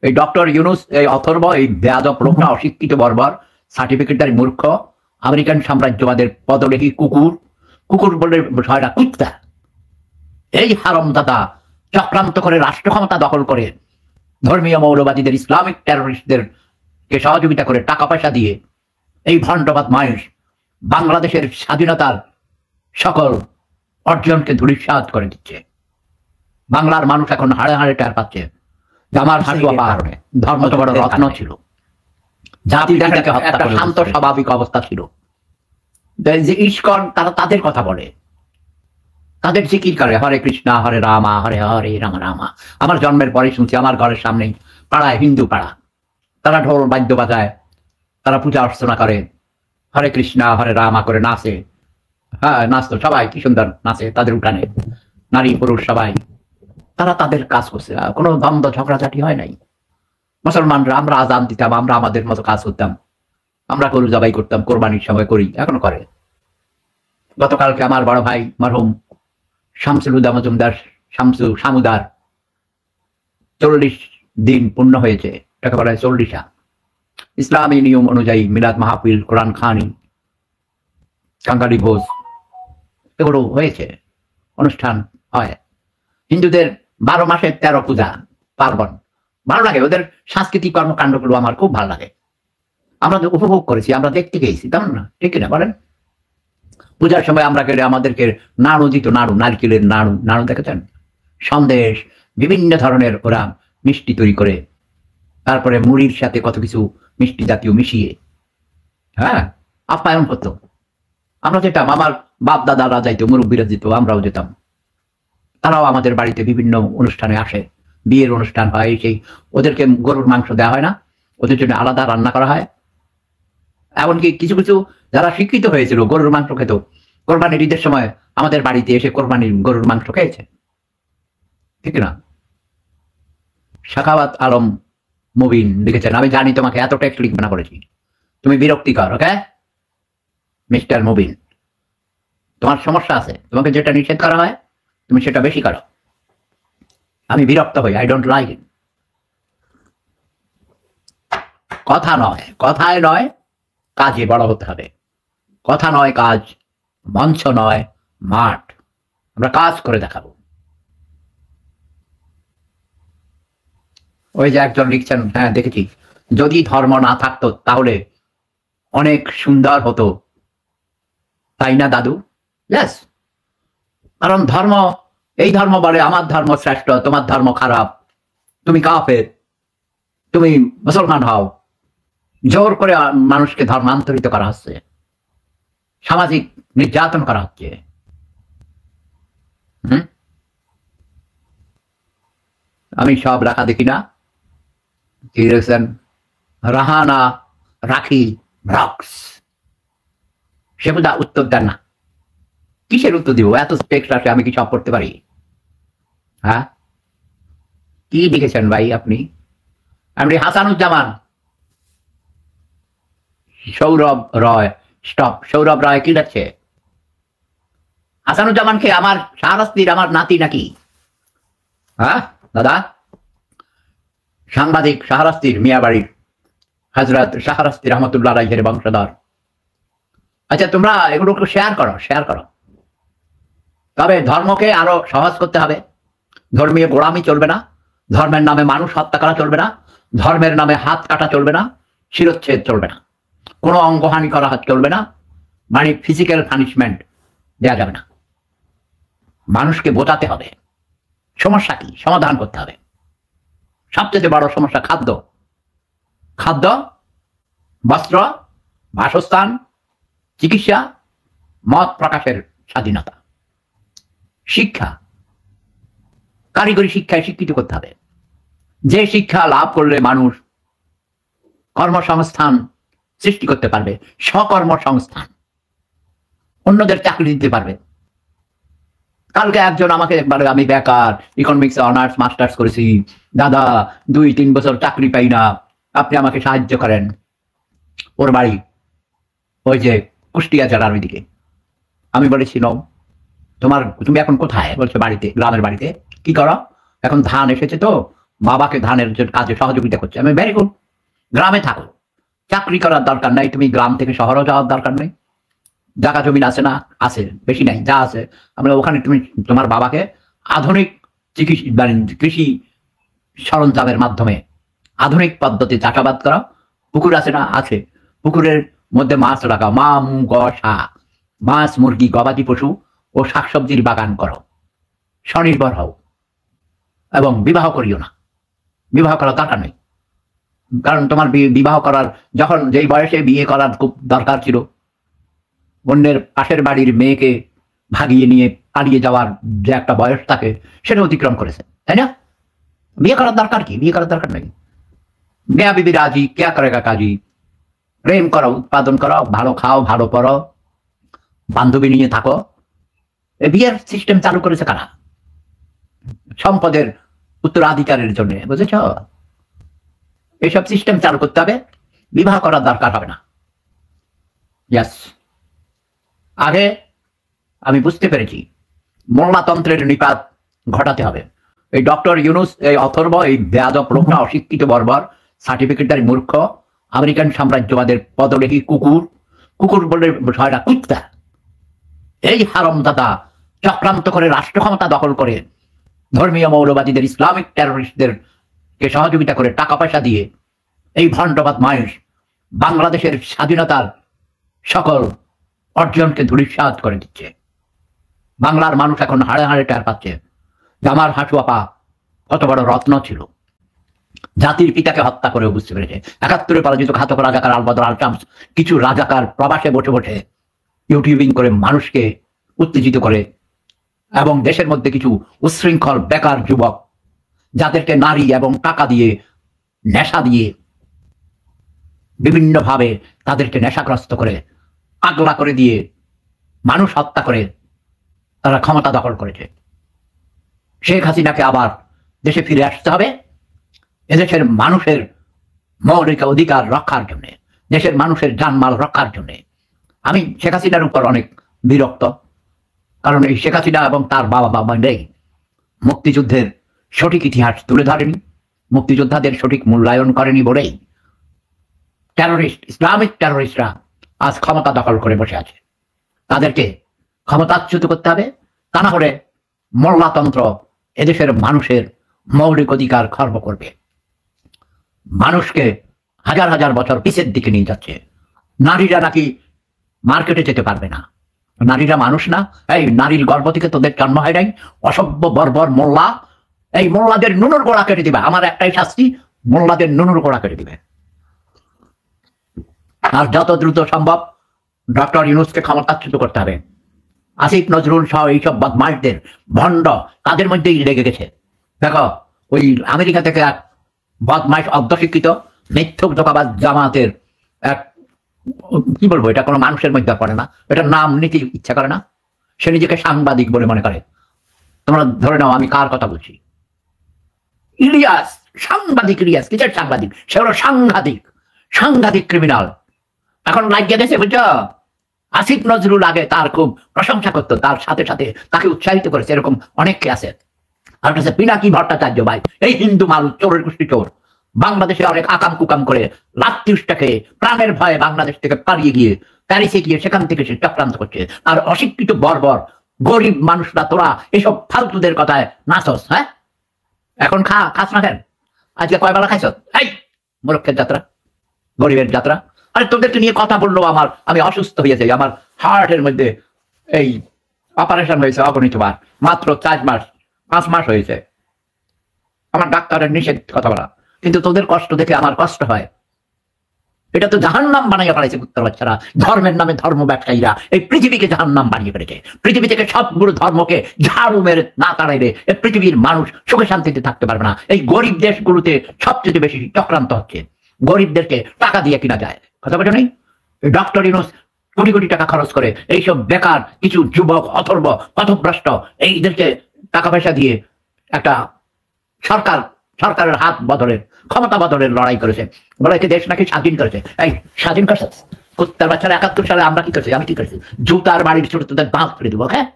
এই ডক্টর ইউনুস, এই অথর্ব, এই বেয়াদব লোকটা অশিক্ষিত বর্বর, সার্টিফিকেটদারি মূর্খ, আমেরিকান সাম্রাজ্যবাদের পদলেখী কুকুর, কুকুর বলে ছয়টা কুত্তা, এই হারামজাদা চক্রান্ত করে রাষ্ট্র ক্ষমতা দখল করে ধর্মীয় মৌলবাদীদের, ইসলামিক টেররিস্টদের কে সহযোগিতা করে টাকা পয়সা দিয়ে এই ভণ্ডবাদ মায়েশ বাংলাদেশের স্বাধীনতার সকল অর্জনকে ধূলিসাৎ করে দিচ্ছে। বাংলার মানুষ এখন হাড়ে হাড়ে টের পাচ্ছে যে আমার হাসুয়া পাহাড়ে ধর্ম তো বড় রত্ন ছিল, জাতিটাকে একটা শান্ত স্বাভাবিক অবস্থা ছিল। যে ইস্কন তারা তাদের কথা বলে, তাদের জিকির করে হরে কৃষ্ণ হরে রামা হরে হরে রামা রামা। আমার জন্মের পরে শুনছি, আমার ঘরের সামনে পাড়ায়, হিন্দু পাড়া, তারা ঢোল বাদ্য বাজায়, তারা পূজা অর্চনা করে, হরে কৃষ্ণ হরে রামা করে নাচে। হ্যাঁ, নাচতো সবাই, কি সুন্দর নাচে তাদের উঠানে, নারী পুরুষ সবাই, তারা তাদের কাজ করছে, কোনো দ্বন্দ্ব ঝগড়াঝাটি হয় নাই। মুসলমানরা আমরা আজান দিতাম, আমরা আমাদের মতো কাজ করতাম, আমরা গরু জবাই করতাম, কোরবানির সময় করি, এখনো করে। গতকালকে আমার বড় ভাই মরহুম শামসুল হুদা মজুমদার, শামুদার 40 দিন পূর্ণ হয়েছে, এটাকে বলা হয় 40 ইসলামী নিয়ম অনুযায়ী মিলাদ মাহফিল, কোরআন খানি, কাঙ্গালি ভোজ, এগুলো হয়েছে, অনুষ্ঠান হয়। হিন্দুদের 12 মাসে 13 পূজা পার্বণ, ভালো লাগে ওদের সাংস্কৃতিক কর্মকাণ্ডগুলো, আমার খুব ভালো লাগে। আমরা উপভোগ করেছি, আমরা দেখতে গেছি, তেমন না, ঠিক না বলেন? পূজার সময় আমরা গেলে আমাদেরকে নাড়ু দিত, নাড়ু, নারকেলের নাড়ু, নাড়ু দেখেছেন, সন্দেশ, বিভিন্ন ধরনের ওরা মিষ্টি তৈরি করে, তারপরে মুড়ির সাথে কত কিছু মিষ্টি জাতীয় মিশিয়ে, হ্যাঁ, আপ্যায়ন করতো। আমরা যেতাম, আমার বাপ দাদারা যাইতো, মুরব্বীরা যেত, আমরাও যেতাম। তারাও আমাদের বাড়িতে বিভিন্ন অনুষ্ঠানে আসে, বিয়ের অনুষ্ঠান হয়, সেই ওদেরকে গরুর মাংস দেওয়া হয় না, ওদের জন্য আলাদা রান্না করা হয়। এমনকি কিছু কিছু যারা শিক্ষিত হয়েছিল গরুর মাংস খেত, কোরবানির ঈদের সময় আমাদের বাড়িতে এসে কোরবানির গরুর মাংস খেয়েছে, ঠিক না? সাখাওয়াত আলম মুবিন লিখেছেন, আমি জানি তোমাকে এত টেক্সট লিখবে না করেছি, তুমি বিরক্তিকর, ওকে মিস্টার মুবিন, তোমার সমস্যা আছে, তোমাকে যেটা নিষেধ করা হয় তুমি সেটা বেশি করো, আমি বিরক্ত হই, আই ডোন্ট লাইক ইট। কথা নয়, কথায় নয়, কাজে বড় হতে হবে। কথা নয় কাজ, মঞ্চ নয় মাঠ, আমরা কাজ করে দেখাবো। ওই যে একজন লিখছেন, হ্যাঁ দেখেছি, যদি ধর্ম না থাকতো তাহলে অনেক সুন্দর হতো, তাই না দাদু? ইয়েস, কারণ ধর্ম, এই ধর্ম বলে আমার ধর্ম শ্রেষ্ঠ, তোমার ধর্ম খারাপ, তুমি কাফের, তুমি মুসলমান হও, জোর করে মানুষকে ধর্মান্তরিত করা হচ্ছে, সামাজিক নির্যাতন করা হচ্ছে। আমি সব রাখা দেখি না, কি লিখছেন, রাহানা রাখি ব্রক্স, সে বোধহয় উত্তর দেন না। কিসের উত্তর দিব? এত টেক্সট আসে, আমি কি সব পড়তে পারি? হ্যাঁ, কি লিখেছেন ভাই আপনি? আমি হাসানুজ্জামান, সৌরভ রয়, স্টপ, সৌরভ রয় কি লিখছে? হাসানুজ্জামানকে আমার শাহরাস্তির আমার নাতি নাকি? হ্যাঁ দাদা, সাংবাদিক শাহরাস্তির মিয়াবাড়ির হযরত শাহরাস্তি রহমতুল্লাহ আলাইহির বংশধর। আচ্ছা, তোমরা এগুলো শেয়ার করো, শেয়ার করো। তবে ধর্মকে আরো সহজ করতে হবে, ধর্মীয় গোড়ামি চলবে না, ধর্মের নামে মানুষ হত্যা করা চলবে না, ধর্মের নামে হাত কাটা চলবে না, শিরচ্ছেদ চলবে না, কোনো অঙ্গহানি করা চলবে না, মানে ফিজিক্যাল পানিশমেন্ট দেওয়া যাবে না। মানুষকে বোঝাতে হবে সমস্যা কি, সমাধান করতে হবে। সবচেয়ে বড় সমস্যা খাদ্য, খাদ্য, বস্ত্র, বাসস্থান, চিকিৎসা, মত প্রকাশের স্বাধীনতা, শিক্ষা, কারিগরি শিক্ষায় শিক্ষিত করতে হবে। যে শিক্ষা লাভ করলে মানুষ কর্মসংস্থান সৃষ্টি করতে পারবে, স্বকর্মসংস্থান, অন্যদের চাকরি দিতে পারবে। কালকে একজন আমাকে একবার, আমি বেকার, ইকোনমিক্স অনার্স মাস্টার্স করেছি দাদা, 2-3 বছর চাকরি পাই না, আপনি আমাকে সাহায্য করেন। ওর বাড়ি ওই যে কুষ্টিয়া জেলার ওইদিকে। আমি বলেছি ন, তুমি এখন কোথায়? বলছে বাড়িতে, গ্রামের বাড়িতে। কি করো? এখন ধান এসেছে তো, বাবাকে ধানের কাজে সহযোগিতা করছে, আমি ভেরি গুড। গ্রামে থাকো, চাকরি করার দরকার নাই, তুমি গ্রাম থেকে শহরেও যাওয়ার দরকার নেই। জায়গা জমিন আছে না? আছে, বেশি নাই, যা আছে আমরা ওখানে তুমি তোমার বাবাকে আধুনিক চিকিৎসা মানে কৃষি সরঞ্জামের মাধ্যমে আধুনিক পদ্ধতি চাষাবাদ করা। পুকুর আছে না? আছে, পুকুরের মধ্যে মাছ লাগাও, মাছ মুরগি গবাদি পশু ও শাকসবজির বাগান করো, স্বনির্ভর হও এবং বিবাহ করিও না। বিবাহ করার দরকার নেই, কারণ তোমার বিবাহ করার যখন যেই বয়সে বিয়ে করার খুব দরকার ছিল, অন্যের পাশের বাড়ির মেয়েকে ভাগিয়ে নিয়ে পালিয়ে যাওয়ার যে একটা বয়স থাকে সেটা অতিক্রম করেছে, তাই না? বিয়ে করার দরকার কি? বিয়ে করার দরকার নেই। গয়া বিবি রাজি, কেয়া করেগা কাজী। প্রেম করো, উৎপাদন করো, ভালো খাও, ভালো পড়ো, বান্ধবী নিয়ে থাকো। বিয়ের সিস্টেম চালু করেছে কারা? সম্পদের উত্তরাধিকারের জন্য, বুঝেছ? এইসব সিস্টেম চালু করতে হবে, বিবাহ করার দরকার হবে না। ইয়াস, আগে আমি বুঝতে পেরেছি মোল্লাতন্ত্রের নিপাত ঘটাতে হবে। এই ডক্টর ইউনুস, এই অথর্ব, এই বেয়াদব লোকটা, অশিক্ষিত বর্বর, সার্টিফিকেটদারি মূর্খ, আমেরিকান সাম্রাজ্যবাদের পদলেখী কুকুর বলে হয় না, কুত্তা। এই হারামজাদা চক্রান্ত করে রাষ্ট্র ক্ষমতা দখল করে ধর্মীয় মৌলবাদীদের, ইসলামিক টেররিস্টদেরকে সহযোগিতা করে টাকা পয়সা দিয়ে এই ভণ্ডবাদ মায়ের বাংলাদেশের স্বাধীনতার সকল অর্জনকে ধূলিসাৎ করে দিচ্ছে। বাংলার মানুষ এখন হাড়ে হাড়ে টের পাচ্ছে যে আমার হাঁটু আপা কত বড় রত্ন ছিল, জাতির পিতাকে হত্যা করে বুঝতে পেরেছে। ৭১ পরাজিত ঘাতক রাজাকার আলবদর আল শামস কিছু রাজাকার প্রবাসে বসে বসে ইউটিউবিং করে মানুষকে উত্তেজিত করে, এবং দেশের মধ্যে কিছু উচ্ছৃঙ্খল বেকার যুবক যাদেরকে নারী এবং টাকা দিয়ে, নেশা দিয়ে বিভিন্নভাবে তাদেরকে নেশাগ্রস্ত করে পাগলা করে দিয়ে মানুষ হত্যা করে তারা ক্ষমতা দখল করেছে। শেখ হাসিনাকে আবার দেশে ফিরে আসতে হবে এদেশের মানুষের মৌলিক অধিকার রক্ষার জন্য, দেশের মানুষের জানমাল রক্ষার জন্য। আমি শেখ হাসিনার উপর অনেক বিরক্ত, কারণ এই শেখ হাসিনা এবং তার বাবা নেই মুক্তিযুদ্ধের সঠিক ইতিহাস তুলে ধরেনি, মুক্তিযোদ্ধাদের সঠিক মূল্যায়ন করেনি বলেই টেররিস্ট, ইসলামিক টেররিস্টরা আজ ক্ষমতা দখল করে বসে আছে। তাদেরকে ক্ষমতাচ্যুত করতে হবে, তা না হলে মোল্লাতন্ত্র এদেশের মানুষের মৌলিক অধিকার খর্ব করবে, মানুষকে হাজার হাজার বছর পিছের দিকে নিয়ে যাচ্ছে। নারীরা নাকি মার্কেটে যেতে পারবে না, নারীরা মানুষ না? এই নারীর গর্ভ থেকে তোদের জন্ম হয় নাই? অসভ্য বর্বর মোল্লা, এই মোল্লাদের নুনুর গোড়া কেটে দিবে। আমার একটাই শাস্তি, মোল্লাদের নুনুর গোড়া কেটে দিবে। আর যত দ্রুত সম্ভব ডক্টর ইউনুসকে ক্ষমতাচ্যুত করতে হবে। আসিফ নজরুল সহ এইসব বদমাইশদের, ভণ্ড, তাদের মধ্যেই লেগে গেছে। দেখো, ওই আমেরিকা থেকে এক বদমাইশ অর্ধশিক্ষিত মিথ্যুক ধোঁকাবাজ জামাতের এক, কি বলবো, এটা কোনো মানুষের মধ্যে পড়ে না, এটা নাম নিতে ইচ্ছা করে না, সে নিজেকে সাংবাদিক বলে মনে করে। তোমরা ধরে নাও আমি কার কথা বলছি। ইলিয়াস, সাংবাদিক ইলিয়াস, কিসের সাংবাদিক? সে হলো সাংঘাতিক ক্রিমিনাল। এখন লাগিয়ে গেছে, বুঝছো? আসিফ নজরুল আগে তার খুব প্রশংসা করতো, তার সাথে সাথে তাকে উৎসাহিত করেছে, এরকম অনেকে আছে। আর কাছে পিনাকি ভট্টাচার্য ভাই, এই হিন্দু মাল, চোরের গোষ্ঠী চোর, বাংলাদেশে অনেক আকাম কুকাম করে লাত্তিউসটাকে প্রাণের ভয়ে বাংলাদেশ থেকে পালিয়ে গিয়ে প্যারিসে গিয়ে সেখান থেকে সে চক্রান্ত করছে। আর অশিক্ষিত বর্বর গরিব মানুষরা তোরা এসব ফালতুদের কথায় নাচস। হ্যাঁ, এখন খাস না কেন? আজকে কয় বেলা খাইছ? এই মূর্খের যাত্রা, গরিবের যাত্রা। আরে তোদেরকে নিয়ে কথা বললো আমি অসুস্থ হয়ে যাই, আমার হার্টের মধ্যে এই অপারেশন হয়েছে অগণিতবার, মাত্র 5 মাস হয়েছে। আমার ডাক্তারের নিষেধ কথা বলা, কিন্তু তোদের কষ্ট দেখে আমার কষ্ট হয়। এটা তো জাহান্নাম বানাইয়া ফেলাইছে কুত্তার বাচ্চারা। ধর্মের নামে ধর্ম ব্যবসায়ীরা এই পৃথিবীকে জাহান্নাম বানিয়ে ফেলেছে। পৃথিবী থেকে সবগুলো ধর্মকে ঝাড়ু মেরে না তাড়াইলে এই পৃথিবীর মানুষ সুখে শান্তিতে থাকতে পারবে না। এই গরিব দেশগুলোতে সবচেয়ে বেশি চক্রান্ত হচ্ছে, গরিবদেরকে টাকা দিয়ে কিনা যায়। কথা বলে নেই? ডক্টর ইউনুস কোটি কোটি টাকা খরচ করে এইসব বেকার কিছু যুবক, অথর্ব, পথভ্রষ্ট, এইদেরকে টাকা পয়সা দিয়ে একটা সরকারের হাত বদলের, ক্ষমতা বদলের লড়াই করেছে। বলেছে দেশ নাকি স্বাধীন করেছে। এই স্বাধীন করছে কুত্তার বাচ্চারা। ৭১ সালে আমরা কি করছি? আমি কি করছি? জুতার বাড়ির ছোট তোদের দাঁত করে দেবো। হ্যাঁ,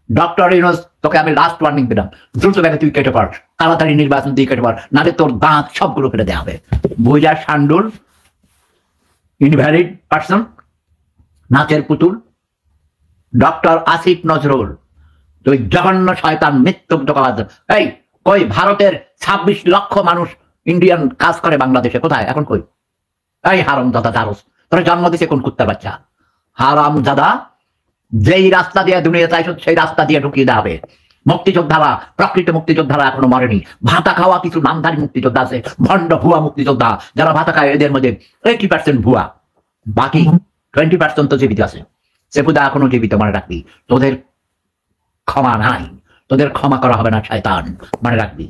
ডক্টর ইউনুস, তোকে আমি লাস্ট ওয়ার্নিং দিলাম, দ্রুত ব্যাগে তুই কেটে পড়। তাড়াতাড়ি নির্বাচন দিয়ে কেটে পর, নাহলে তোর দাঁত সবগুলো কেটে দেওয়া হবে। ভুইয়া শান্ডুল, ইনভ্যালিড পার্সন, নাচের পুতুল, ডক্টর আসিফ নজরুল, তুই জঘন্য শয়তান, মৃত্যুকাল। এই কই ভারতের 26 লক্ষ মানুষ ইন্ডিয়ান কাজ করে বাংলাদেশে, কোথায় এখন কই? এই হারাম দাদা দারুস, তোর জন্ম দিছে কোন কুত্তার বাচ্চা? হারাম দাদা, যেই রাস্তা দিয়ে দুনিয়া চাইছ সেই রাস্তা দিয়ে ঢুকিয়ে দেওয়া হবে। মুক্তিযোদ্ধারা, প্রকৃত মুক্তিযোদ্ধারা এখনো মরেনি। ভাতা খাওয়া কিছু নামধারী মুক্তিযোদ্ধা আছে, ভণ্ড ভুয়া মুক্তিযোদ্ধা, যারা ভাতা খায় এদের মধ্যে 80% ভুয়া, বাকি 20% তো জীবিত আছে। সেপুদা এখনো জীবিত, মনে রাখবি। তোদের ক্ষমা নাই, তোদের ক্ষমা করা হবে না শয়তান, মনে রাখবি।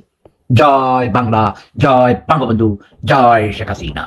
জয় বাংলা, জয় বঙ্গবন্ধু, জয় শেখ হাসিনা।